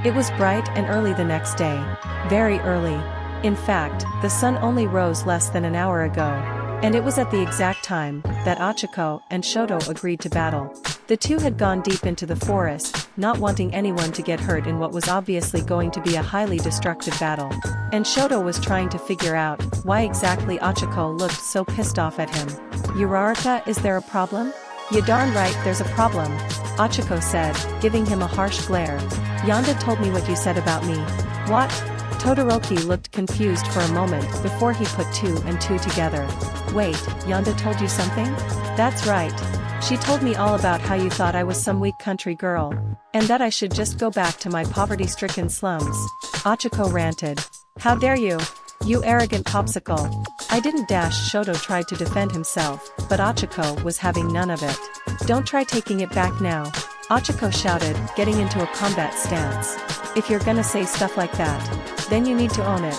It was bright and early the next day. Very early. In fact, the sun only rose less than an hour ago. And it was at the exact time that Ochako and Shoto agreed to battle. The two had gone deep into the forest, not wanting anyone to get hurt in what was obviously going to be a highly destructive battle. And Shoto was trying to figure out why exactly Ochako looked so pissed off at him. "Uraraka, is there a problem?" "You darn right there's a problem," Ochako said, giving him a harsh glare. "Yonda told me what you said about me." "What?" Todoroki looked confused for a moment before he put two and two together. "Wait, Yonda told you something?" "That's right. She told me all about how you thought I was some weak country girl. And that I should just go back to my poverty-stricken slums." Ochako ranted. "How dare you? You arrogant popsicle." "I didn't." Shoto tried to defend himself, but Ochako was having none of it. "Don't try taking it back now," Ochako shouted, getting into a combat stance. "If you're gonna say stuff like that, then you need to own it.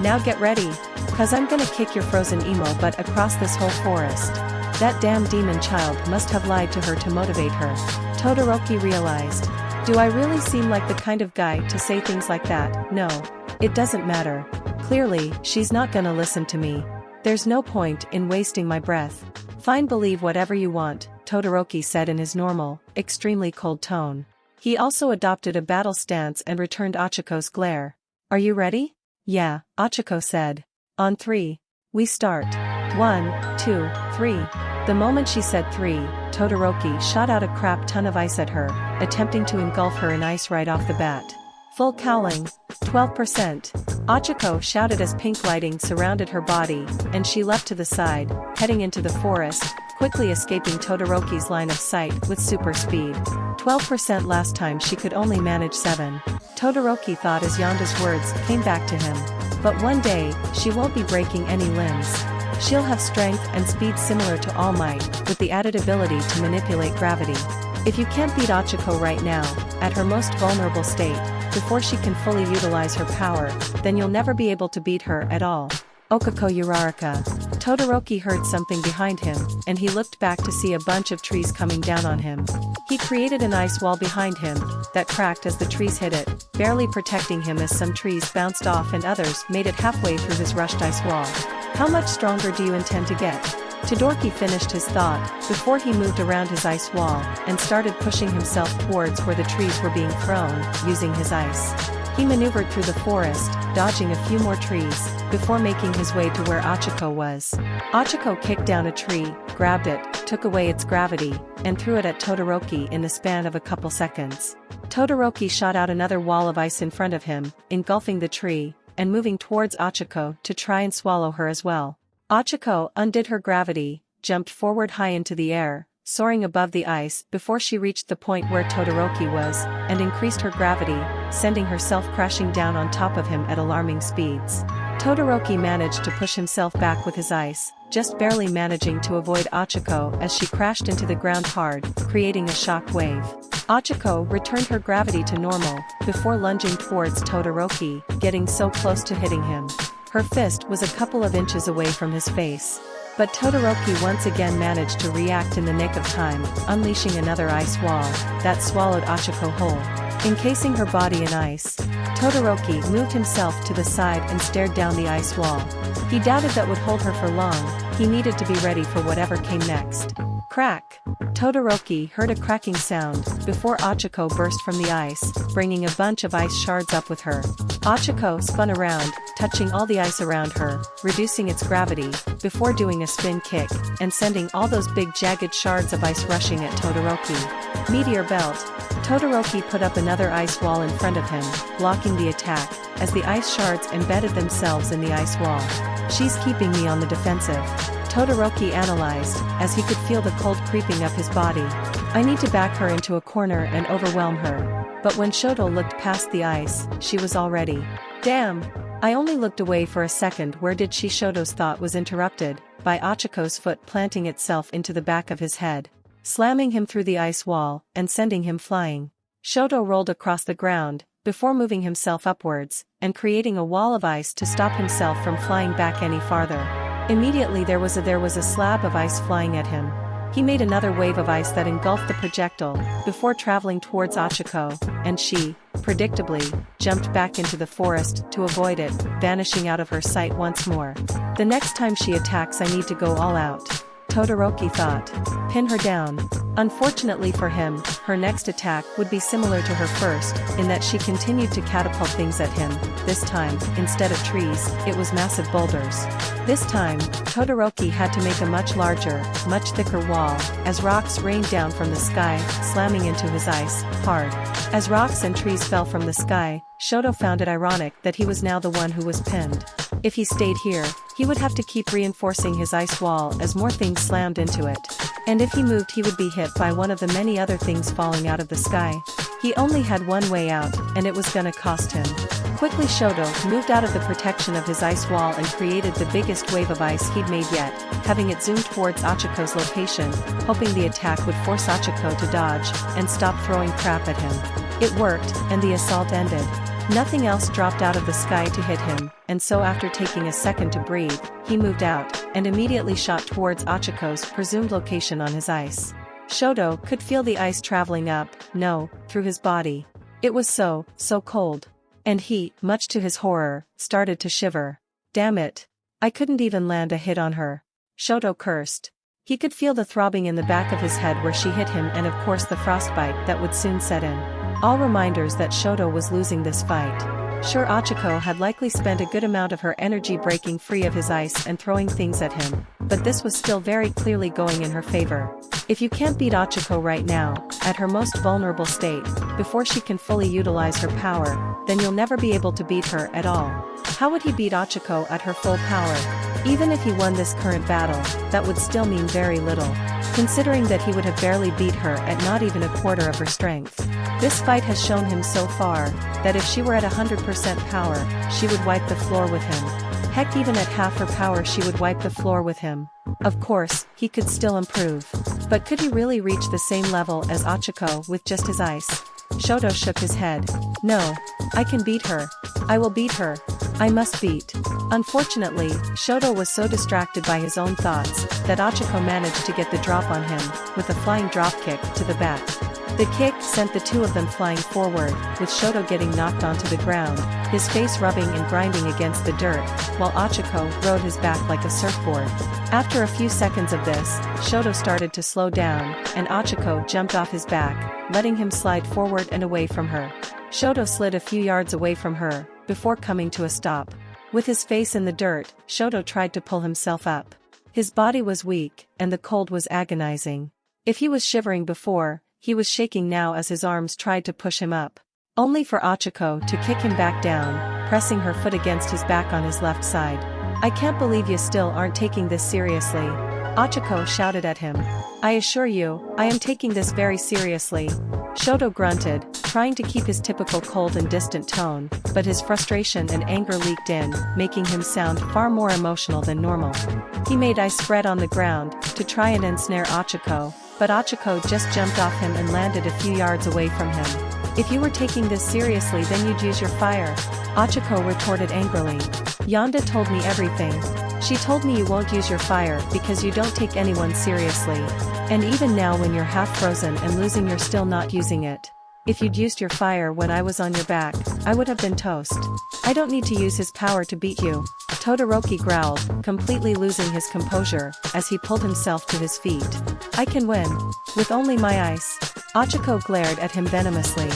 Now get ready, 'cause I'm gonna kick your frozen emo butt across this whole forest." That damn demon child must have lied to her to motivate her. Todoroki realized. Do I really seem like the kind of guy to say things like that? No. It doesn't matter. Clearly, she's not gonna listen to me. There's no point in wasting my breath. "Fine, believe whatever you want," Todoroki said in his normal, extremely cold tone. He also adopted a battle stance and returned Ochiko's glare. "Are you ready?" "Yeah," Ochako said. "On 3. We start. 1, 2, 3. The moment she said 3, Todoroki shot out a crap ton of ice at her, attempting to engulf her in ice right off the bat. Full cowling. 12%. Ochako shouted as pink lighting surrounded her body, and she leapt to the side, heading into the forest, quickly escaping Todoroki's line of sight with super speed. 12% last time she could only manage 7. Todoroki thought as Yonda's words came back to him. But one day, she won't be breaking any limbs. She'll have strength and speed similar to All Might, with the added ability to manipulate gravity. If you can't beat Ochako right now, at her most vulnerable state, before she can fully utilize her power, then you'll never be able to beat her at all. Okako Uraraka. Todoroki heard something behind him, and he looked back to see a bunch of trees coming down on him. He created an ice wall behind him, that cracked as the trees hit it, barely protecting him as some trees bounced off and others made it halfway through his rushed ice wall. "How much stronger do you intend to get?" Todoroki finished his thought, before he moved around his ice wall, and started pushing himself towards where the trees were being thrown, using his ice. He maneuvered through the forest, dodging a few more trees, before making his way to where Ochako was. Ochako kicked down a tree, grabbed it, took away its gravity, and threw it at Todoroki in the span of a couple seconds. Todoroki shot out another wall of ice in front of him, engulfing the tree, and moving towards Ochako to try and swallow her as well. Ochako undid her gravity, jumped forward high into the air, soaring above the ice before she reached the point where Todoroki was, and increased her gravity, sending herself crashing down on top of him at alarming speeds. Todoroki managed to push himself back with his ice, just barely managing to avoid Ochako as she crashed into the ground hard, creating a shock wave. Ochako returned her gravity to normal, before lunging towards Todoroki, getting so close to hitting him. Her fist was a couple of inches away from his face. But Todoroki once again managed to react in the nick of time, unleashing another ice wall, that swallowed Ochako whole. Encasing her body in ice, Todoroki moved himself to the side and stared down the ice wall. He doubted that would hold her for long, he needed to be ready for whatever came next. Crack! Todoroki heard a cracking sound, before Ochako burst from the ice, bringing a bunch of ice shards up with her. Ochako spun around, touching all the ice around her, reducing its gravity, before doing a spin kick, and sending all those big jagged shards of ice rushing at Todoroki. Meteor belt. Todoroki put up another ice wall in front of him, blocking the attack, as the ice shards embedded themselves in the ice wall. "She's keeping me on the defensive," Todoroki analyzed, as he could feel the cold creeping up his body. "I need to back her into a corner and overwhelm her." But when Shoto looked past the ice, she was already. "Damn! I only looked away for a second. Where did she?" Shoto's thought was interrupted, by Ochiko's foot planting itself into the back of his head, slamming him through the ice wall, and sending him flying. Shoto rolled across the ground, before moving himself upwards, and creating a wall of ice to stop himself from flying back any farther. Immediately there was a slab of ice flying at him. He made another wave of ice that engulfed the projectile, before traveling towards Ochako, and she, predictably, jumped back into the forest to avoid it, vanishing out of her sight once more. The next time she attacks I need to go all out, Todoroki thought. Pin her down. Unfortunately for him, her next attack would be similar to her first, in that she continued to catapult things at him. This time, instead of trees, it was massive boulders. This time, Todoroki had to make a much larger, much thicker wall, as rocks rained down from the sky, slamming into his ice, hard. As rocks and trees fell from the sky, Shoto found it ironic that he was now the one who was pinned. If he stayed here, he would have to keep reinforcing his ice wall as more things slammed into it. And if he moved he would be hit by one of the many other things falling out of the sky. He only had one way out, and it was gonna cost him. Quickly Shoto moved out of the protection of his ice wall and created the biggest wave of ice he'd made yet, having it zoom towards Ochiko's location, hoping the attack would force Ochiko to dodge, and stop throwing crap at him. It worked, and the assault ended. Nothing else dropped out of the sky to hit him, and so after taking a second to breathe, he moved out, and immediately shot towards Ochiko's presumed location on his ice. Shoto could feel the ice traveling up, through his body. It was so cold. And he, much to his horror, started to shiver. Damn it. I couldn't even land a hit on her. Shoto cursed. He could feel the throbbing in the back of his head where she hit him and of course the frostbite that would soon set in. All reminders that Shoto was losing this fight. Sure, Ochiko had likely spent a good amount of her energy breaking free of his ice and throwing things at him, but this was still very clearly going in her favor. If you can't beat Ochiko right now, at her most vulnerable state, before she can fully utilize her power, then you'll never be able to beat her at all. How would he beat Ochiko at her full power? Even if he won this current battle, that would still mean very little, considering that he would have barely beat her at not even a quarter of her strength. This fight has shown him so far, that if she were at 100% power, she would wipe the floor with him. Heck, even at half her power she would wipe the floor with him. Of course, he could still improve. But could he really reach the same level as Ochiko with just his ice? Shoto shook his head. No. I can beat her. I will beat her. I must beat. Unfortunately, Shoto was so distracted by his own thoughts, that Ochiko managed to get the drop on him, with a flying drop kick to the back. The kick sent the two of them flying forward, with Shoto getting knocked onto the ground, his face rubbing and grinding against the dirt, while Ochiko rode his back like a surfboard. After a few seconds of this, Shoto started to slow down, and Ochiko jumped off his back, letting him slide forward and away from her. Shoto slid a few yards away from her, before coming to a stop. With his face in the dirt, Shoto tried to pull himself up. His body was weak, and the cold was agonizing. If he was shivering before, he was shaking now as his arms tried to push him up. Only for Ochiko to kick him back down, pressing her foot against his back on his left side. I can't believe you still aren't taking this seriously. Ochiko shouted at him. I assure you, I am taking this very seriously. Shoto grunted, trying to keep his typical cold and distant tone, but his frustration and anger leaked in, making him sound far more emotional than normal. He made ice spread on the ground, to try and ensnare Ochiko, but Ochiko just jumped off him and landed a few yards away from him. If you were taking this seriously then you'd use your fire. Ochiko retorted angrily. Yonda told me everything. She told me you won't use your fire because you don't take anyone seriously. And even now when you're half frozen and losing you're still not using it. If you'd used your fire when I was on your back, I would have been toast. I don't need to use his power to beat you. Todoroki growled, completely losing his composure, as he pulled himself to his feet. I can win. With only my ice. Ochiko glared at him venomously.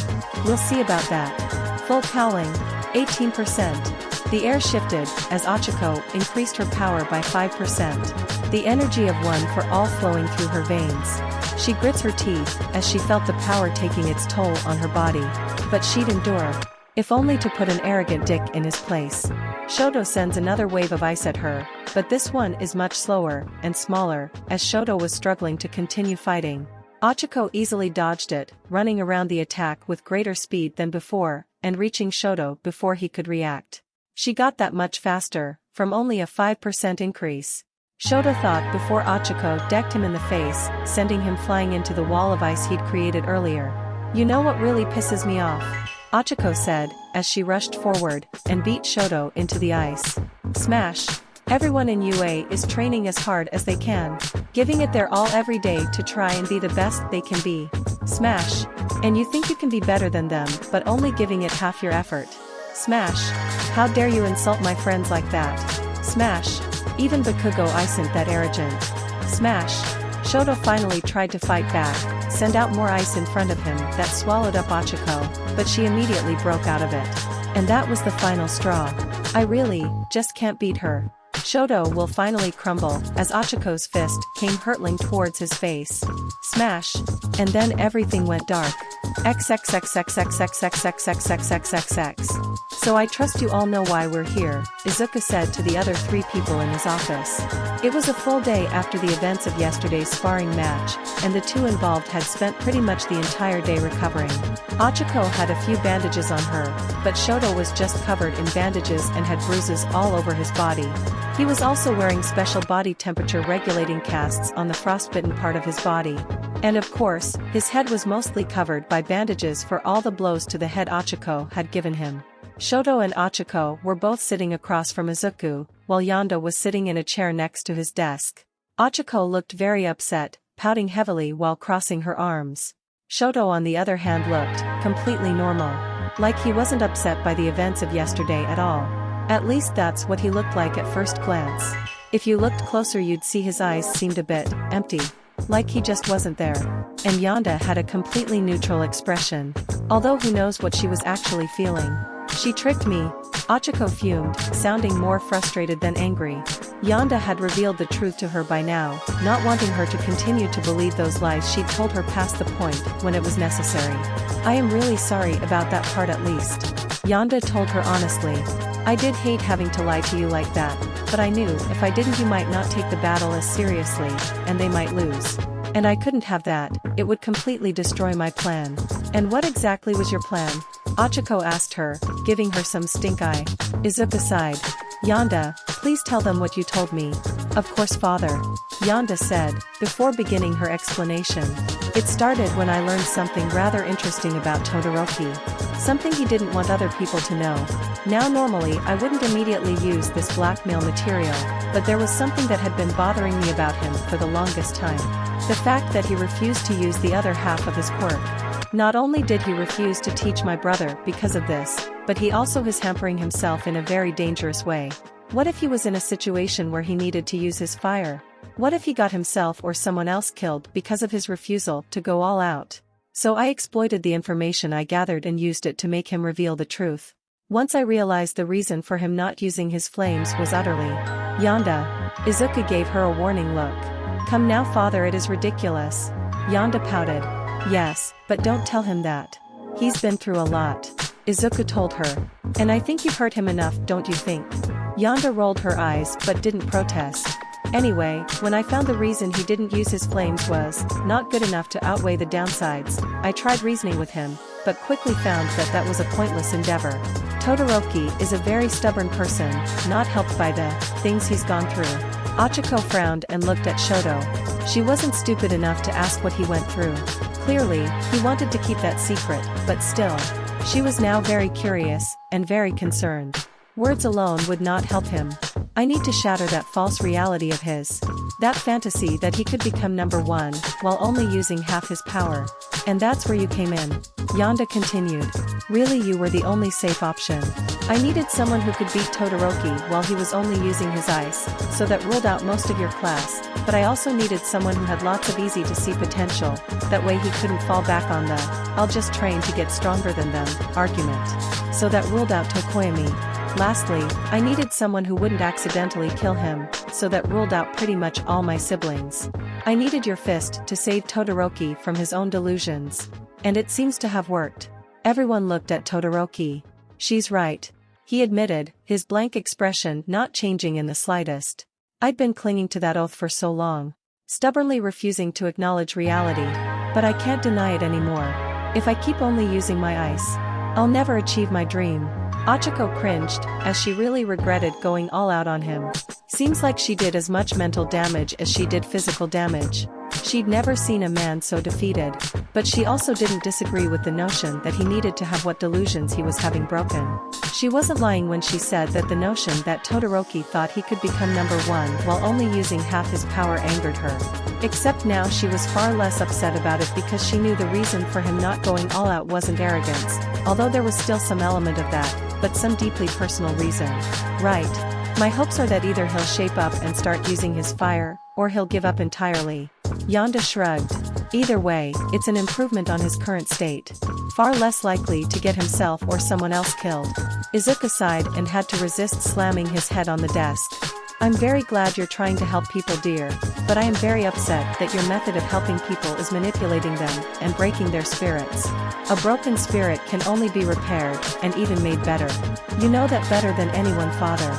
We'll see about that. Full cowling. 18%. The air shifted, as Ochiko increased her power by 5%. The energy of one for all flowing through her veins. She grits her teeth, as she felt the power taking its toll on her body. But she'd endure. If only to put an arrogant dick in his place. Shoto sends another wave of ice at her, but this one is much slower, and smaller, as Shoto was struggling to continue fighting. Ochiko easily dodged it, running around the attack with greater speed than before, and reaching Shoto before he could react. She got that much faster, from only a 5% increase. Shoto thought before Ochiko decked him in the face, sending him flying into the wall of ice he'd created earlier. You know what really pisses me off? Ochiko said, as she rushed forward, and beat Shoto into the ice. Smash! Everyone in UA is training as hard as they can. Giving it their all every day to try and be the best they can be. Smash. And you think you can be better than them but only giving it half your effort. Smash. How dare you insult my friends like that? Smash. Even Bakugo isn't that arrogant. Smash. Shoto finally tried to fight back, send out more ice in front of him that swallowed up Ochako, but she immediately broke out of it. And that was the final straw. I really, just can't beat her. Shoto will finally crumble as Ochiko's fist came hurtling towards his face. Smash. And then everything went dark. XXXXXXXXXXXXXX. So I trust you all know why we're here, Izuku said to the other 3 people in his office. It was a full day after the events of yesterday's sparring match, and the 2 involved had spent pretty much the entire day recovering. Ochako had a few bandages on her, but Shoto was just covered in bandages and had bruises all over his body. He was also wearing special body temperature regulating casts on the frostbitten part of his body. And of course, his head was mostly covered by bandages for all the blows to the head Ochako had given him. Shoto and Ochako were both sitting across from Izuku, while Yonda was sitting in a chair next to his desk. Ochako looked very upset, pouting heavily while crossing her arms. Shoto on the other hand looked completely normal. Like he wasn't upset by the events of yesterday at all. At least that's what he looked like at first glance. If you looked closer you'd see his eyes seemed a bit empty. Like he just wasn't there. And Yonda had a completely neutral expression. Although who knows what she was actually feeling. She tricked me. Ochako fumed, sounding more frustrated than angry. Yonda had revealed the truth to her by now, not wanting her to continue to believe those lies she'd told her past the point when it was necessary. I am really sorry about that part at least. Yonda told her honestly. I did hate having to lie to you like that, but I knew if I didn't you might not take the battle as seriously, and they might lose. And I couldn't have that, it would completely destroy my plan. And what exactly was your plan? Ochako asked her, giving her some stink eye. Izuku sighed. Yonda, please tell them what you told me. Of course father. Yonda said, before beginning her explanation. It started when I learned something rather interesting about Todoroki. Something he didn't want other people to know. Now normally I wouldn't immediately use this blackmail material, but there was something that had been bothering me about him for the longest time. The fact that he refused to use the other half of his quirk. Not only did he refuse to teach my brother because of this, but he also is hampering himself in a very dangerous way. What if he was in a situation where he needed to use his fire? What if he got himself or someone else killed because of his refusal to go all out? So I exploited the information I gathered and used it to make him reveal the truth. Once I realized the reason for him not using his flames was utterly. Yonda. Izuku gave her a warning look. Come now father, it is ridiculous. Yonda pouted. Yes, but don't tell him that. He's been through a lot. Izuku told her. And I think you've hurt him enough, don't you think? Yonda rolled her eyes but didn't protest. Anyway, when I found the reason he didn't use his flames was not good enough to outweigh the downsides, I tried reasoning with him, but quickly found that that was a pointless endeavor. Todoroki is a very stubborn person, not helped by the things he's gone through. Ochako frowned and looked at Shoto. She wasn't stupid enough to ask what he went through. Clearly, he wanted to keep that secret, but still. She was now very curious, and very concerned. Words alone would not help him. I need to shatter that false reality of his. That fantasy that he could become number 1, while only using half his power. And that's where you came in. Yonda continued. Really you were the only safe option. I needed someone who could beat Todoroki while he was only using his ice, so that ruled out most of your class, but I also needed someone who had lots of easy to see potential, that way he couldn't fall back on the, I'll just train to get stronger than them, argument. So that ruled out Tokoyami. Lastly, I needed someone who wouldn't accidentally kill him, so that ruled out pretty much all my siblings. I needed your fist to save Todoroki from his own delusions. And it seems to have worked. Everyone looked at Todoroki. She's right. He admitted, his blank expression not changing in the slightest. I'd been clinging to that oath for so long. Stubbornly refusing to acknowledge reality. But I can't deny it anymore. If I keep only using my ice, I'll never achieve my dream. Ochako cringed, as she really regretted going all out on him. Seems like she did as much mental damage as she did physical damage. She'd never seen a man so defeated, but she also didn't disagree with the notion that he needed to have what delusions he was having broken. She wasn't lying when she said that the notion that Todoroki thought he could become number one while only using half his power angered her. Except now she was far less upset about it because she knew the reason for him not going all out wasn't arrogance, although there was still some element of that, but some deeply personal reason. Right. My hopes are that either he'll shape up and start using his fire, or he'll give up entirely. Yonda shrugged. Either way, it's an improvement on his current state. Far less likely to get himself or someone else killed. Izuku sighed and had to resist slamming his head on the desk. I'm very glad you're trying to help people, dear, but I am very upset that your method of helping people is manipulating them and breaking their spirits. A broken spirit can only be repaired and even made better. You know that better than anyone, father.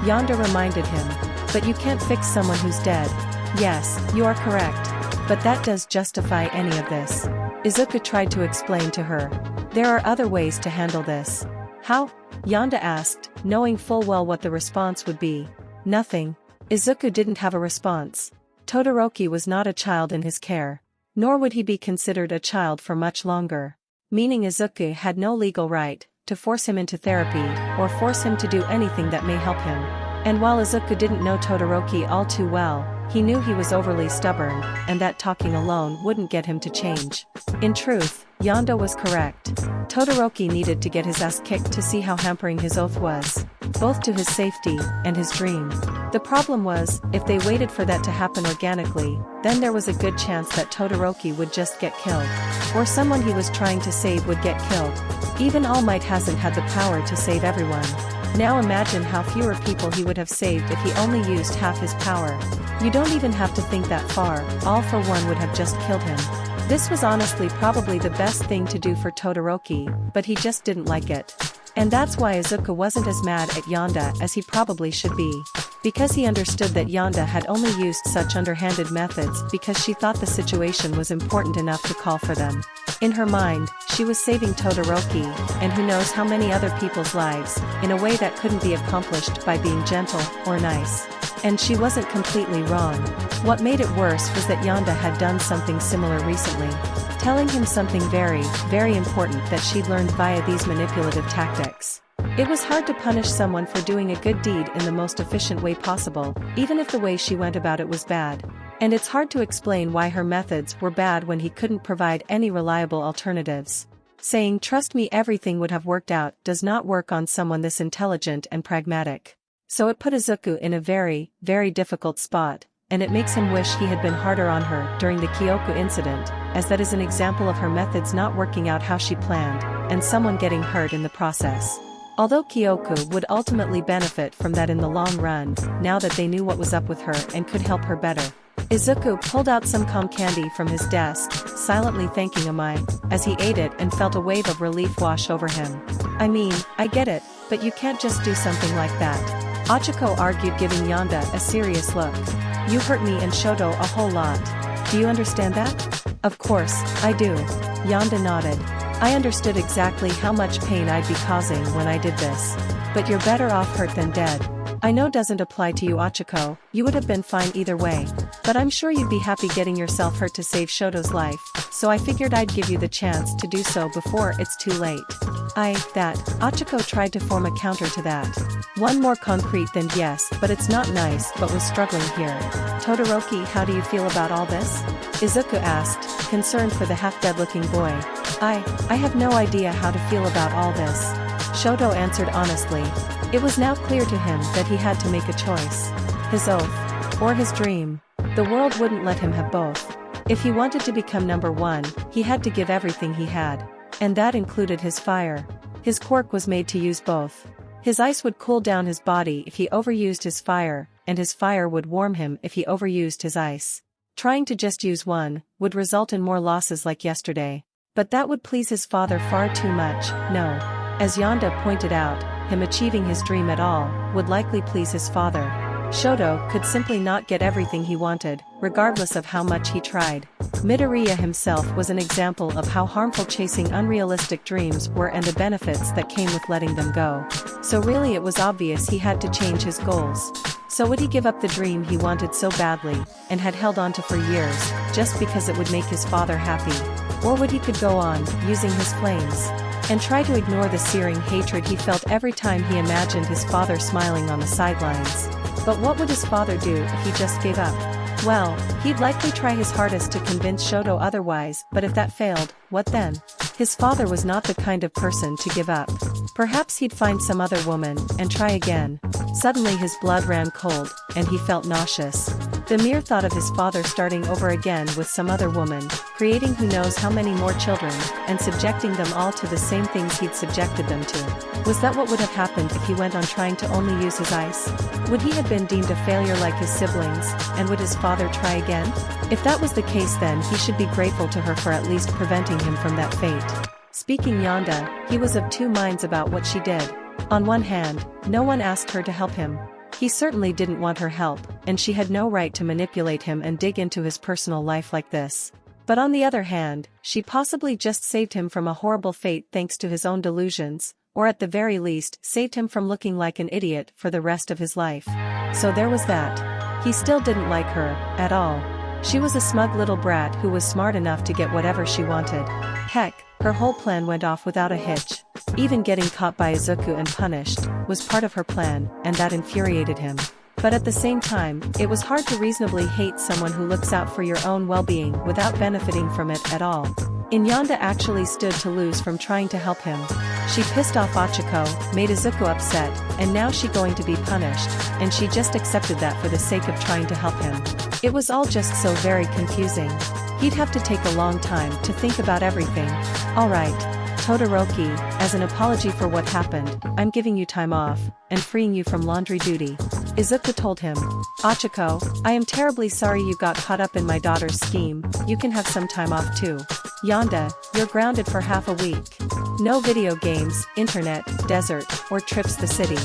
Yonda reminded him. But you can't fix someone who's dead. Yes, you are correct. But that does justify any of this. Izuku tried to explain to her. There are other ways to handle this. How? Yonda asked, knowing full well what the response would be. Nothing. Izuku didn't have a response. Todoroki was not a child in his care. Nor would he be considered a child for much longer. Meaning Izuku had no legal right to force him into therapy, or force him to do anything that may help him. And while Izuku didn't know Todoroki all too well, he knew he was overly stubborn, and that talking alone wouldn't get him to change. In truth, Yonda was correct. Todoroki needed to get his ass kicked to see how hampering his oath was, both to his safety and his dream. The problem was, if they waited for that to happen organically, then there was a good chance that Todoroki would just get killed. Or someone he was trying to save would get killed. Even All Might hasn't had the power to save everyone. Now imagine how fewer people he would have saved if he only used half his power. You don't even have to think that far, All for One would have just killed him. This was honestly probably the best thing to do for Todoroki, but he just didn't like it. And that's why Izuku wasn't as mad at Yonda as he probably should be. Because he understood that Yonda had only used such underhanded methods because she thought the situation was important enough to call for them. In her mind, she was saving Todoroki, and who knows how many other people's lives, in a way that couldn't be accomplished by being gentle or nice. And she wasn't completely wrong. What made it worse was that Yonda had done something similar recently. Telling him something very, very important that she'd learned via these manipulative tactics. It was hard to punish someone for doing a good deed in the most efficient way possible, even if the way she went about it was bad. And it's hard to explain why her methods were bad when he couldn't provide any reliable alternatives. Saying "trust me everything would have worked out" does not work on someone this intelligent and pragmatic. So it put Izuku in a very, very difficult spot, and it makes him wish he had been harder on her during the Kyoku incident, as that is an example of her methods not working out how she planned, and someone getting hurt in the process. Although Kyoku would ultimately benefit from that in the long run, now that they knew what was up with her and could help her better. Izuku pulled out some calm candy from his desk, silently thanking Amai, as he ate it and felt a wave of relief wash over him. I mean, I get it, but you can't just do something like that. Ochako argued, giving Yonda a serious look. You hurt me and Shoto a whole lot. Do you understand that? Of course, I do. Yonda nodded. I understood exactly how much pain I'd be causing when I did this. But you're better off hurt than dead. I know doesn't apply to you, Ochako, you would have been fine either way. But I'm sure you'd be happy getting yourself hurt to save Shoto's life, so I figured I'd give you the chance to do so before it's too late. Ochako tried to form a counter to that. One more concrete than yes, but it's not nice, but was struggling here. Todoroki, how do you feel about all this? Izuku asked, concerned for the half-dead looking boy. I have no idea how to feel about all this. Shoto answered honestly. It was now clear to him that he had to make a choice. His oath. Or his dream. The world wouldn't let him have both. If he wanted to become number one, he had to give everything he had. And that included his fire. His quirk was made to use both. His ice would cool down his body if he overused his fire, and his fire would warm him if he overused his ice. Trying to just use one would result in more losses like yesterday. But that would please his father far too much. No. As Yonda pointed out, him achieving his dream at all would likely please his father. Shoto could simply not get everything he wanted, regardless of how much he tried. Midoriya himself was an example of how harmful chasing unrealistic dreams were and the benefits that came with letting them go. So really it was obvious he had to change his goals. So would he give up the dream he wanted so badly, and had held onto for years, just because it would make his father happy? Or would he could go on, using his flames, and try to ignore the searing hatred he felt every time he imagined his father smiling on the sidelines? But what would his father do if he just gave up? Well, he'd likely try his hardest to convince Shoto otherwise, but if that failed, what then? His father was not the kind of person to give up. Perhaps he'd find some other woman, and try again. Suddenly his blood ran cold, and he felt nauseous. The mere thought of his father starting over again with some other woman, creating who knows how many more children, and subjecting them all to the same things he'd subjected them to. Was that what would have happened if he went on trying to only use his ice? Would he have been deemed a failure like his siblings, and would his father try again? If that was the case, then he should be grateful to her for at least preventing him from that fate. Speaking Yonda, he was of two minds about what she did. On one hand, no one asked her to help him. He certainly didn't want her help, and she had no right to manipulate him and dig into his personal life like this. But on the other hand, she possibly just saved him from a horrible fate thanks to his own delusions, or at the very least saved him from looking like an idiot for the rest of his life. So there was that. He still didn't like her, at all. She was a smug little brat who was smart enough to get whatever she wanted. Heck, her whole plan went off without a hitch. Even getting caught by Izuku and punished was part of her plan, and that infuriated him. But at the same time, it was hard to reasonably hate someone who looks out for your own well-being without benefiting from it at all. Yonda actually stood to lose from trying to help him. She pissed off Ochako, made Izuku upset, and now she going to be punished, and she just accepted that for the sake of trying to help him. It was all just so very confusing. He'd have to take a long time to think about everything. Alright, Todoroki, as an apology for what happened, I'm giving you time off, and freeing you from laundry duty. Izuku told him. Ochako, I am terribly sorry you got caught up in my daughter's scheme, you can have some time off too. Yonda, you're grounded for half a week. No video games, internet, desert, or trips the city.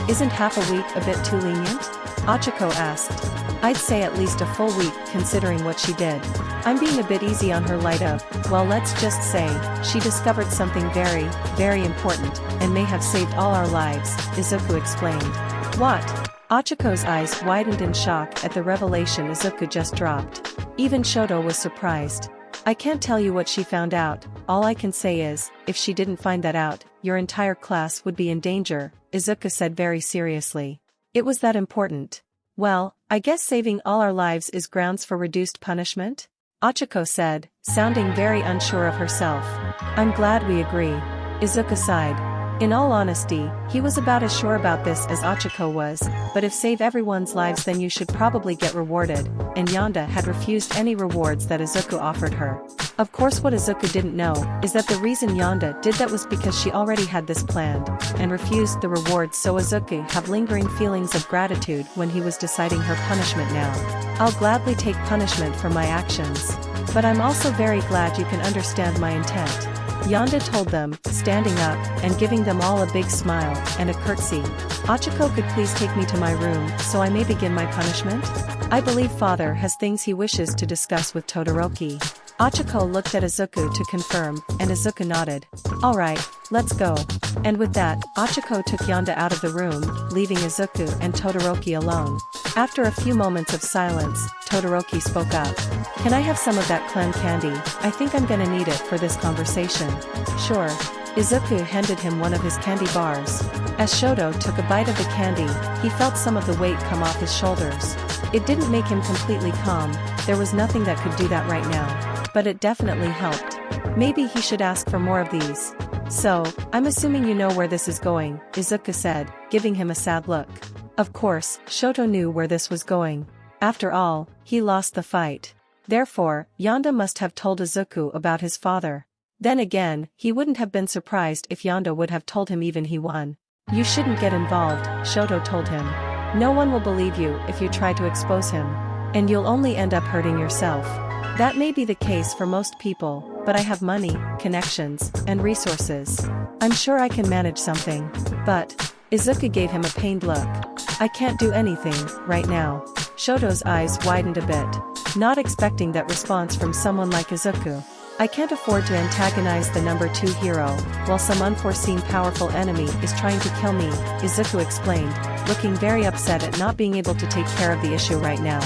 Isn't half a week a bit too lenient? Ochako asked. I'd say at least a full week considering what she did. I'm being a bit easy on her light of, well, let's just say, she discovered something very, very important, and may have saved all our lives, Izuku explained. What? Ochiko's eyes widened in shock at the revelation Izuku just dropped. Even Shoto was surprised. I can't tell you what she found out, all I can say is, if she didn't find that out, your entire class would be in danger, Izuku said very seriously. It was that important. Well, I guess saving all our lives is grounds for reduced punishment? Ochako said, sounding very unsure of herself. I'm glad we agree. Izuku sighed. In all honesty, he was about as sure about this as Ochako was, but if save everyone's lives then you should probably get rewarded, and Yonda had refused any rewards that Izuku offered her. Of course what Izuku didn't know, is that the reason Yonda did that was because she already had this planned, and refused the rewards so Izuku have lingering feelings of gratitude when he was deciding her punishment now. I'll gladly take punishment for my actions. But I'm also very glad you can understand my intent. Yonda told them, standing up, and giving them all a big smile, and a curtsy. Ochako could please take me to my room, so I may begin my punishment? I believe father has things he wishes to discuss with Todoroki. Ochako looked at Izuku to confirm, and Izuku nodded. Alright, let's go. And with that, Ochako took Yonda out of the room, leaving Izuku and Todoroki alone. After a few moments of silence, Todoroki spoke up. Can I have some of that clam candy? I think I'm gonna need it for this conversation. Sure. Izuku handed him one of his candy bars. As Shoto took a bite of the candy, he felt some of the weight come off his shoulders. It didn't make him completely calm, there was nothing that could do that right now. But it definitely helped. Maybe he should ask for more of these. So, I'm assuming you know where this is going, Izuku said, giving him a sad look. Of course, Shoto knew where this was going. After all, he lost the fight. Therefore, Yonda must have told Izuku about his father. Then again, he wouldn't have been surprised if Yonda would have told him even he won. You shouldn't get involved, Shoto told him. No one will believe you if you try to expose him. And you'll only end up hurting yourself. That may be the case for most people, but I have money, connections, and resources. I'm sure I can manage something. But, Izuku gave him a pained look. I can't do anything, right now. Shoto's eyes widened a bit, not expecting that response from someone like Izuku. I can't afford to antagonize the number 2 hero, while some unforeseen powerful enemy is trying to kill me, Izuku explained, looking very upset at not being able to take care of the issue right now.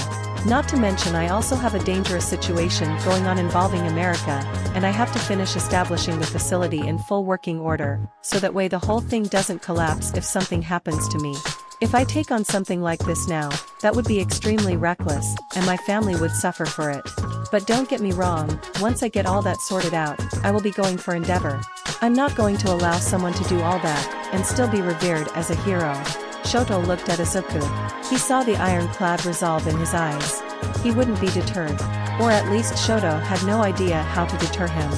Not to mention I also have a dangerous situation going on involving America, and I have to finish establishing the facility in full working order, so that way the whole thing doesn't collapse if something happens to me. If I take on something like this now, that would be extremely reckless, and my family would suffer for it. But don't get me wrong, once I get all that sorted out, I will be going for Endeavor. I'm not going to allow someone to do all that, and still be revered as a hero. Shoto looked at Izuku. He saw the ironclad resolve in his eyes. He wouldn't be deterred. Or at least Shoto had no idea how to deter him.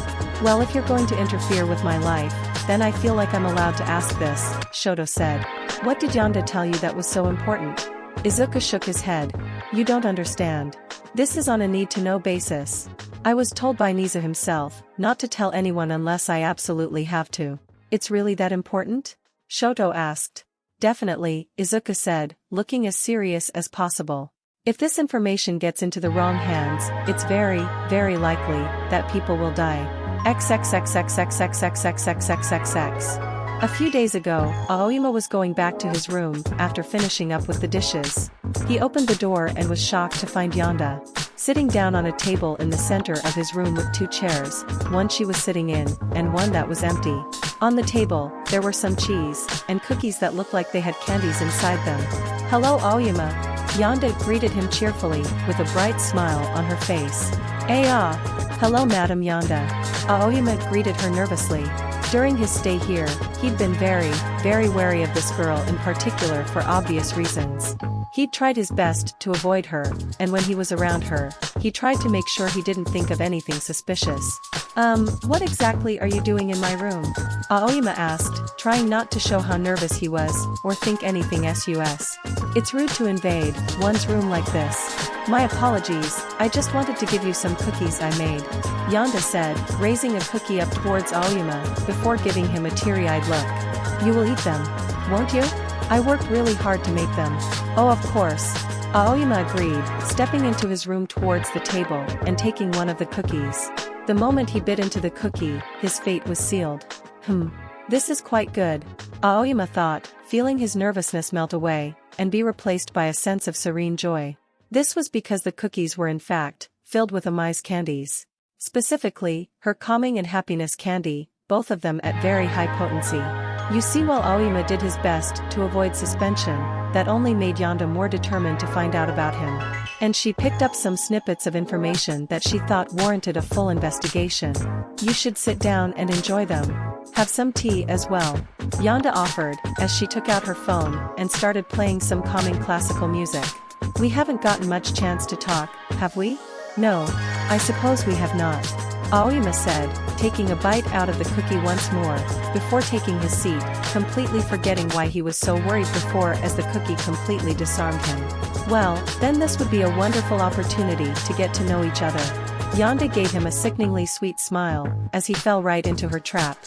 Well, if you're going to interfere with my life, then I feel like I'm allowed to ask this, Shoto said. What did Yonda tell you that was so important? Izuku shook his head. You don't understand. This is on a need-to-know basis. I was told by Niza himself, not to tell anyone unless I absolutely have to. It's really that important? Shoto asked. Definitely, Izuku said, looking as serious as possible. If this information gets into the wrong hands, it's very, very likely that people will die. XXXXXXXXXXXXX. A few days ago, Aoyama was going back to his room after finishing up with the dishes. He opened the door and was shocked to find Yonda sitting down on a table in the center of his room with 2 chairs, one she was sitting in, and one that was empty. On the table, there were some cheese and cookies that looked like they had candies inside them. Hello Aoyama. Yonda greeted him cheerfully, with a bright smile on her face. Hello Madam Yonda. Aoyama greeted her nervously. During his stay here, he'd been very, very wary of this girl in particular for obvious reasons. He'd tried his best to avoid her, and when he was around her, he tried to make sure he didn't think of anything suspicious. What exactly are you doing in my room? Aoyama asked, trying not to show how nervous he was, or think anything sus. It's rude to invade one's room like this. My apologies, I just wanted to give you some cookies I made. Yonda said, raising a cookie up towards Aoyama, before giving him a teary-eyed look. You will eat them, won't you? I worked really hard to make them. Oh of course. Aoyama agreed, stepping into his room towards the table and taking one of the cookies. The moment he bit into the cookie, his fate was sealed. This is quite good, Aoyama thought, feeling his nervousness melt away, and be replaced by a sense of serene joy. This was because the cookies were in fact, filled with Amai's candies. Specifically, her calming and happiness candy, both of them at very high potency. You see, while Aoyama did his best to avoid suspension, that only made Yonda more determined to find out about him. And she picked up some snippets of information that she thought warranted a full investigation. You should sit down and enjoy them. Have some tea as well, Yonda offered, as she took out her phone and started playing some calming classical music. We haven't gotten much chance to talk, have we? No, I suppose we have not, Aoyama said, taking a bite out of the cookie once more, before taking his seat, completely forgetting why he was so worried before as the cookie completely disarmed him. Well, then this would be a wonderful opportunity to get to know each other. Yonda gave him a sickeningly sweet smile, as he fell right into her trap.